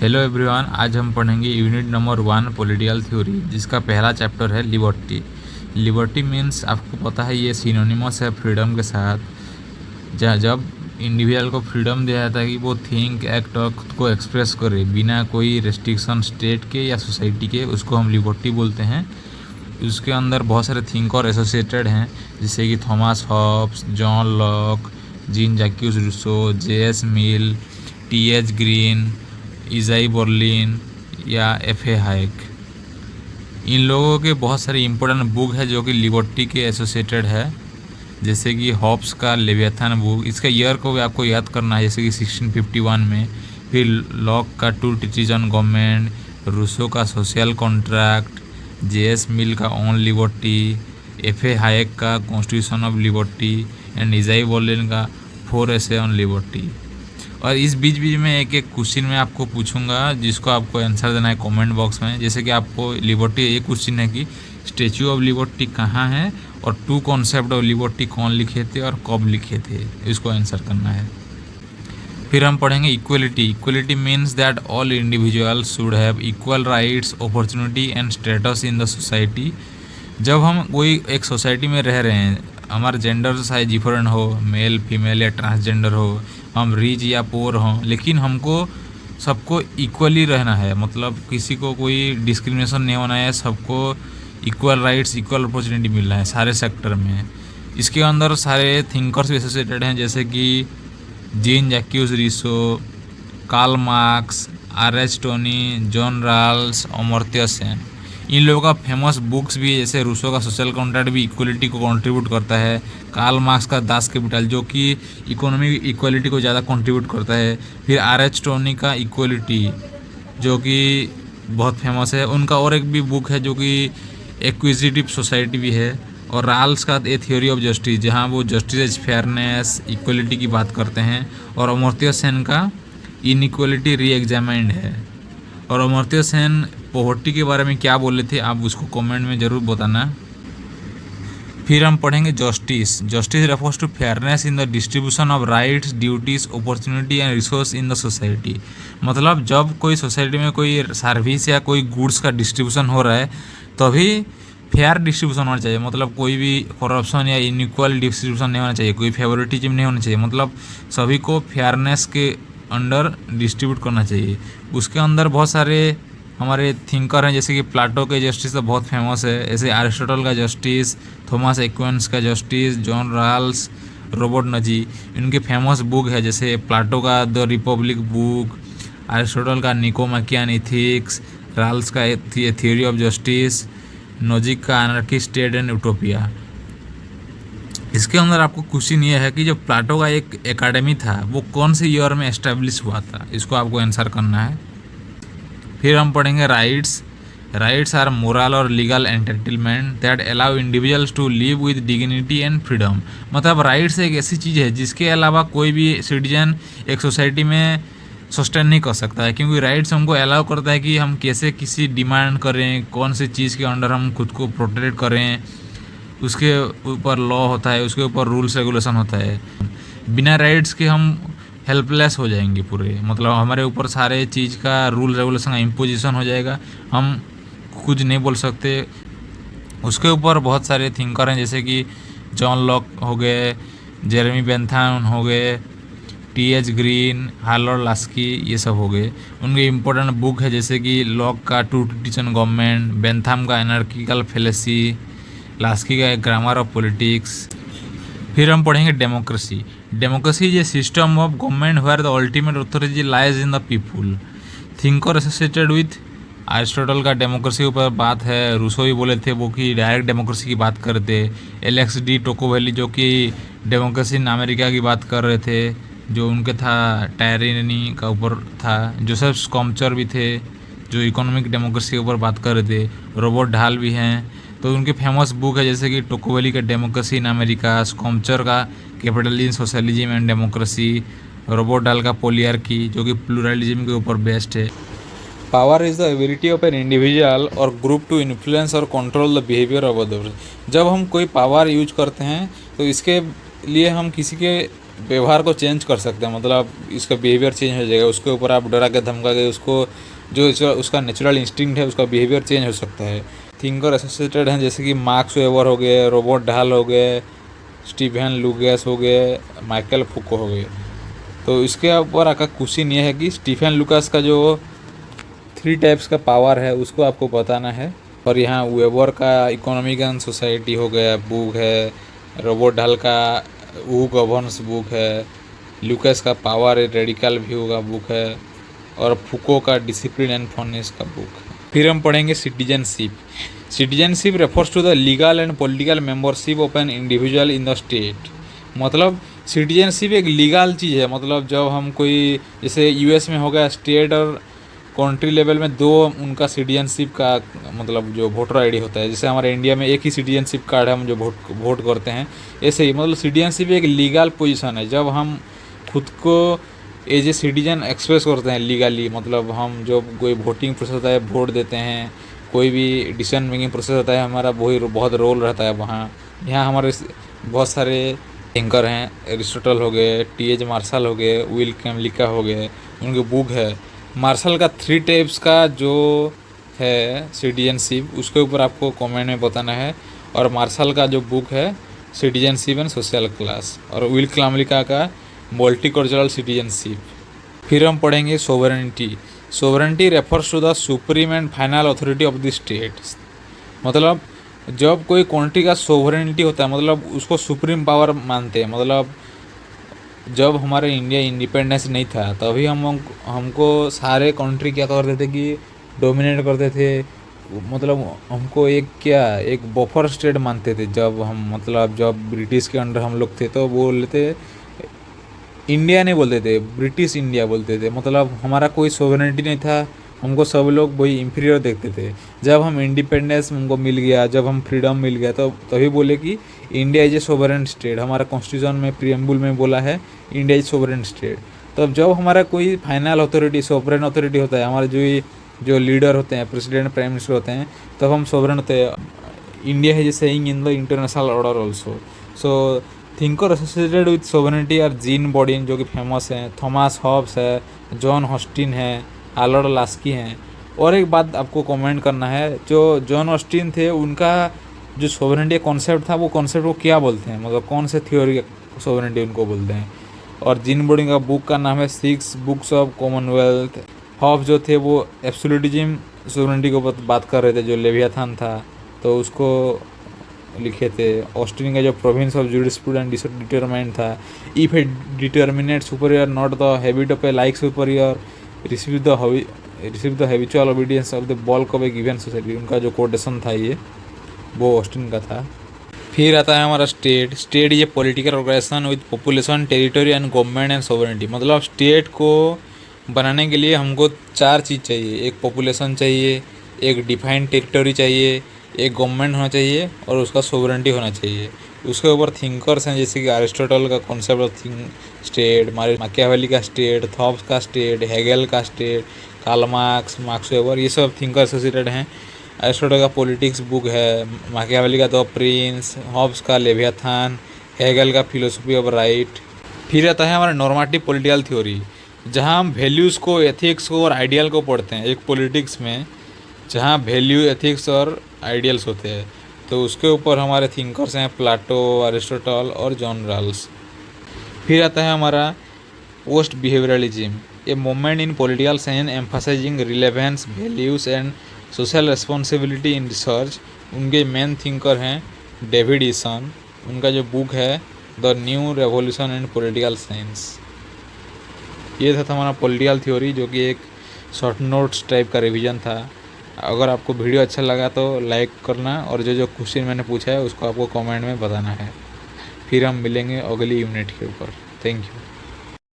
Hello everyone, आज हम पढ़ेंगे यूनिट नंबर 1 पॉलिटिकल थ्योरी, जिसका पहला चैप्टर है लिबर्टी। लिबर्टी मीन्स आपको पता है ये सिनोनिमस है फ्रीडम के साथ। जब इंडिविजुअल को फ्रीडम दिया जाता है कि वो थिंक एक्ट और खुद को एक्सप्रेस करे बिना कोई रेस्ट्रिक्शन स्टेट के या सोसाइटी के, उसको हम लिबर्टी बोलते हैं। उसके अंदर बहुत सारे थिंकर एसोसिएटेड हैं, जैसे कि Thomas Hobbes, John Locke, Jean Jacques Rousseau, J S. Mill, T H. Green, Isaiah Berlin या एफ.ए. हाइक। इन लोगों के बहुत सारे इंपॉर्टेंट बुक है जो कि लिबर्टी के एसोसिएटेड है, जैसे कि हॉब्स का लेवियाथन बुक, इसका ईयर को भी आपको याद करना है, जैसे कि 1651 में। फिर लॉक का 2 ट्रीटीज ऑन गवर्नमेंट, रूसो का सोशल कॉन्ट्रैक्ट, जे.एस. मिल का ऑन लिबर्टी, एफ.ए. हाइक का constitution of liberty and Isaiah Berlin का 4 एसे ऑन लिबर्टी। और इस बीच में एक एक क्वेश्चन मैं आपको पूछूंगा, जिसको आपको आंसर देना है कमेंट बॉक्स में। जैसे कि आपको लिबर्टी एक क्वेश्चन है कि स्टैचू ऑफ लिबर्टी कहाँ है और 2 कॉन्सेप्ट ऑफ लिबर्टी कौन लिखे थे और कब लिखे थे, इसको आंसर करना है। फिर हम पढ़ेंगे equality. Equality means that all individuals should have equal rights, opportunity and status in the society. जब हम कोई एक सोसाइटी में रह रहे हैं, हमारा जेंडर चाहे डिफरेंट हो, मेल फीमेल या ट्रांसजेंडर हो, हम रिच या पोर हों, लेकिन हमको सबको इक्वली रहना है। मतलब किसी को कोई डिस्क्रिमिनेशन नहीं होना है, सबको इक्वल राइट्स, इक्वल अपॉर्चुनिटी मिलना है सारे सेक्टर में। इसके अंदर सारे थिंकर्स भी एसोसिएटेड हैं, जैसे कि Jean Jacques Rousseau, Karl Marx, R H. Tawney, John Rawls, Amartya Sen. इन लोगों का फेमस बुक्स भी, जैसे रूसो का सोशल कॉन्ट्रैक्ट भी इक्वलिटी को कंट्रीब्यूट करता है। कार्ल मार्क्स का दास कैपिटल, जो कि इकोनॉमिक इक्वलिटी को ज़्यादा कंट्रीब्यूट करता है। फिर आर.एच. टोनी का इक्वलिटी, जो कि बहुत फेमस है। उनका और एक भी बुक है जो कि एक्विजिटिव सोसाइटी भी है। और राल्स का ए थ्योरी ऑफ जस्टिस, जहाँ वो जस्टिस, फेयरनेस, इक्वलिटी की बात करते हैं। और अमर्त्य सेन का इनइक्वलिटी री एग्जामाइंड है। और अमर्त्य सेन पॉवर्टी के बारे में क्या बोले थे, आप उसको कमेंट में ज़रूर बताना। फिर हम पढ़ेंगे justice. Justice refers to fairness in the distribution of rights, duties, opportunity and resource in the society. मतलब जब कोई सोसाइटी में कोई सर्विस या कोई गुड्स का डिस्ट्रीब्यूशन हो रहा है, तभी फेयर डिस्ट्रीब्यूशन होना चाहिए। मतलब कोई भी करप्शन या इनइक्वल डिस्ट्रीब्यूशन नहीं होना चाहिए, कोई फेवरेटिज्म नहीं होना चाहिए। मतलब सभी को फेयरनेस के अंडर डिस्ट्रीब्यूट करना चाहिए। उसके अंदर बहुत सारे हमारे थिंकर हैं, जैसे कि प्लाटो के जस्टिस तो बहुत फेमस है, ऐसे एरिस्टोटल का जस्टिस, थॉमस एक्विन्स का जस्टिस, जॉन राल्स, रॉबर्ट नजी। इनके फेमस बुक है, जैसे प्लाटो का द रिपब्लिक बुक, एरिस्टोटल का निकोमाकियन इथिक्स, राल्स का थ्योरी ऑफ जस्टिस, नोजिक का एनार्की स्टेट एंड यूटोपिया। इसके अंदर आपको क्वेश्चन ये है कि जो प्लाटो का एक एकेडमी था, वो कौन से ईयर में एस्टेब्लिश हुआ था, इसको आपको आंसर करना है। फिर हम पढ़ेंगे राइट्स। राइट्स आर मोरल और legal entitlement that allow individuals to live with dignity and freedom. मतलब राइट्स एक ऐसी चीज़ है जिसके अलावा कोई भी सिटीजन एक सोसाइटी में सस्टेन नहीं कर सकता है, क्योंकि राइट्स हमको अलाउ करता है कि हम कैसे किसी डिमांड करें, कौन सी चीज़ के अंडर हम खुद को प्रोटेक्ट करें, उसके ऊपर लॉ होता है, उसके ऊपर रूल्स रेगुलेशन होता है। बिना राइट्स के हम हेल्पलेस हो जाएंगे पूरे। मतलब हमारे ऊपर सारे चीज़ का रूल रेगुलेशन का इम्पोजिशन हो जाएगा, हम कुछ नहीं बोल सकते। उसके ऊपर बहुत सारे थिंकर हैं, जैसे कि जॉन लॉक हो गए, जेरेमी बेंथम हो गए, टी.एच. ग्रीन, हार्लड लास्की, ये सब हो गए। उनके इम्पोर्टेंट बुक है, जैसे कि लॉक का 2 ट्रीटीज ऑन गवर्नमेंट, बेंथम का एनार्किकल फेलेसी, लास्की का एक ग्रामर ऑफ पॉलिटिक्स। फिर हम पढ़ेंगे democracy. Democracy is a system of government where the ultimate authority lies in the people. Thinker associated with Aristotle का डेमोक्रेसी के ऊपर बात है। रूसो भी बोले थे वो कि डायरेक्ट डेमोक्रेसी की बात करते। एलेक्स डी टोकोवेली जो कि डेमोक्रेसी इन अमेरिका की बात कर रहे थे, जो उनके था टायरेनी का ऊपर था। जोसेफ स्कॉम्चर भी थे जो इकोनॉमिक डेमोक्रेसी के ऊपर बात कर रहे थे। रॉबर्ट ढाल भी हैं, तो उनके फेमस बुक है, जैसे कि टोकोवेली का डेमोक्रेसी इन अमेरिका, स्कॉम्चर का capitalism, socialism and democracy, Robert ढाल का पोलियार्की जो कि प्लूरलिज्म के ऊपर बेस्ड है। Power is the ability of an individual और ग्रुप टू इन्फ्लुएंस और control the behaviour of others. जब हम कोई पावर यूज करते हैं तो इसके लिए हम किसी के व्यवहार को चेंज कर सकते हैं, मतलब इसका बिहेवियर चेंज हो जाएगा। उसके ऊपर आप डरा के धमका के उसको जो उसका नेचुरल इंस्टिंक्ट है उसका बिहेवियर चेंज हो सकता है। थिंकर एसोसिएटेड हैं जैसे कि मार्क्स वेबर हो गए, रॉबर्ट ढाल हो गए, स्टीफन लुकास हो गए, माइकल फुको हो गए। तो इसके ऊपर आपका क्वेश्चन ये है कि स्टीफन लुकास का जो 3 टाइप्स का पावर है उसको आपको बताना है। और यहाँ वेबर का इकोनॉमिक एंड सोसाइटी हो गया बुक है, रॉबर्ट ढाल का वो गवर्नेंस बुक है, लुकास का पावर ए रेडिकल व्यू का बुक है, और फुको का डिसिप्लिन एंड फॉरनेस का बुक है। फिर हम पढ़ेंगे citizenship. Citizenship refers to the legal and political membership of an individual in the state. मतलब सिटीजनशिप एक लीगल चीज़ है, मतलब जब हम कोई जैसे यूएस में हो गया स्टेट और कंट्री लेवल में 2 उनका सिटीजनशिप का मतलब जो वोटर आईडी होता है। जैसे हमारे इंडिया में एक ही सिटीजनशिप कार्ड है, हम जो वोट करते हैं, ऐसे ही मतलब सिटीजनशिप एक लीगल पोजीशन है। जब हम खुद को एज ए सिटीजन एक्सप्रेस करते हैं लीगली, मतलब हम जब कोई वोटिंग प्रोसेस होता है वोट देते हैं, कोई भी डिसीजन मेकिंग प्रोसेस होता है, हमारा वही बहुत रोल रहता है वहाँ। यहाँ हमारे बहुत सारे थिंकर हैं, एरिस्टोटल हो गए, टी.एच. मार्शल हो गए, विल कैमलिका हो गए, उनकी बुक है। मार्शल का 3 टाइप्स का जो है सिटीजनशिप उसके ऊपर आपको कमेंट में बताना है। और मार्शल का जो बुक है सिटीजनशिप एंड सोशल क्लास, और विल कैमलिका का मल्टीकल्चरल सिटीजनशिप। फिर हम पढ़ेंगे sovereignty. Sovereignty refers to the supreme and final authority of the state. मतलब जब कोई कंट्री का सोवरेनिटी होता है मतलब उसको सुप्रीम पावर मानते हैं। मतलब जब हमारे इंडिया इंडिपेंडेंस नहीं था तभी हमको सारे कंट्री क्या करते थे कि डोमिनेट करते थे। मतलब हमको एक बफर स्टेट मानते थे। जब ब्रिटिश के अंडर हम लोग थे तो बोलते इंडिया नहीं बोलते थे, ब्रिटिश इंडिया बोलते थे। मतलब हमारा कोई सोवरेनिटी नहीं था, हमको सब लोग वही इंफीरियर देखते थे। जब हम इंडिपेंडेंस हमको मिल गया, जब हम फ्रीडम मिल गया तो तभी बोले कि India is a sovereign state. हमारा कॉन्स्टिट्यूशन में प्रीएम्बुल में बोला है इंडिया इज सोवरेन स्टेट। तब जब हमारा कोई फाइनल अथॉरिटी सोवरेन अथॉरिटी होता है, हमारे जो लीडर होते हैं, प्रेसिडेंट प्राइम मिनिस्टर होते हैं, तब हम सोवरेन होते हैं। इंडिया है जैसे in the international order also. So thinker associated with sovereignty are Jean Bodin जो कि फेमस हैं, थॉमस हॉब्स है, जॉन ऑस्टिन है, हार्लड लास्की हैं। और एक बात आपको कमेंट करना है, जो जॉन ऑस्टिन थे उनका जो सोवरेनिटी कॉन्सेप्ट था वो कॉन्सेप्ट को क्या बोलते हैं, मतलब कौन से थ्योरी सोवरेनिटी उनको बोलते हैं। और जीन बॉडीन का बुक का नाम है 6 बुक्स ऑफ कॉमनवेल्थ। हॉब्स जो थे वो एब्सोल्यूटिज्म सोवरेनिटी को बात कर रहे थे, जो लेवियाथान था तो उसको लिखे थे। ऑस्टिन का जो प्रोविंस ऑफ जूरिस्प्रूडेंस डिटरमाइंड था, if A determinate superior not the habit of A like superior receive the habitual obedience of the bulk of A given society. उनका जो कोटेशन था ये वो ऑस्टिन का था। फिर आता है हमारा state. State is a political organization with population, territory and government and sovereignty. मतलब स्टेट को बनाने के लिए हमको 4 चीज़ चाहिए। एक पॉपुलेशन चाहिए, एक डिफाइंड टेरिटरी चाहिए, एक गवर्नमेंट होना चाहिए और उसका सोवरेनिटी होना चाहिए। उसके ऊपर थिंकर्स हैं जैसे कि अरिस्टोटल का कॉन्सेप्ट ऑफ स्टेट, मैकियावेली का स्टेट, थॉब्स का स्टेट, हेगेल का स्टेट, कार्ल मार्क्स वेबर, ये सब थिंकर एसोसिएटेड हैं। अरिस्टोटल का पॉलिटिक्स बुक है, मैकियावेली का द प्रिंस, हॉब्स का लेवियाथान, हेगेल का फिलोसफी ऑफ राइट। फिर आता है हमारा नॉर्मेटिव पॉलिटिकल थ्योरी, जहाँ हम वैल्यूज़ को, एथिक्स को और आइडियल को पढ़ते हैं। एक पॉलिटिक्स में जहाँ वैल्यू, एथिक्स और आइडियल्स होते हैं, तो उसके ऊपर हमारे थिंकर्स हैं प्लाटो, अरिस्टोटल और जॉन रॉल्स। फिर आता है हमारा post behaviourism, a movement in political science emphasising relevance, values and social responsibility in research. उनके मेन थिंकर हैं डेविड ईसन। उनका जो बुक है the new revolution in political science. ये था हमारा पॉलिटिकल थ्योरी, जो कि एक शॉर्ट नोट्स टाइप का रिवीजन था। अगर आपको वीडियो अच्छा लगा तो लाइक करना, और जो क्वेश्चन मैंने पूछा है उसको आपको कमेंट में बताना है। फिर हम मिलेंगे अगली यूनिट के ऊपर। Thank you.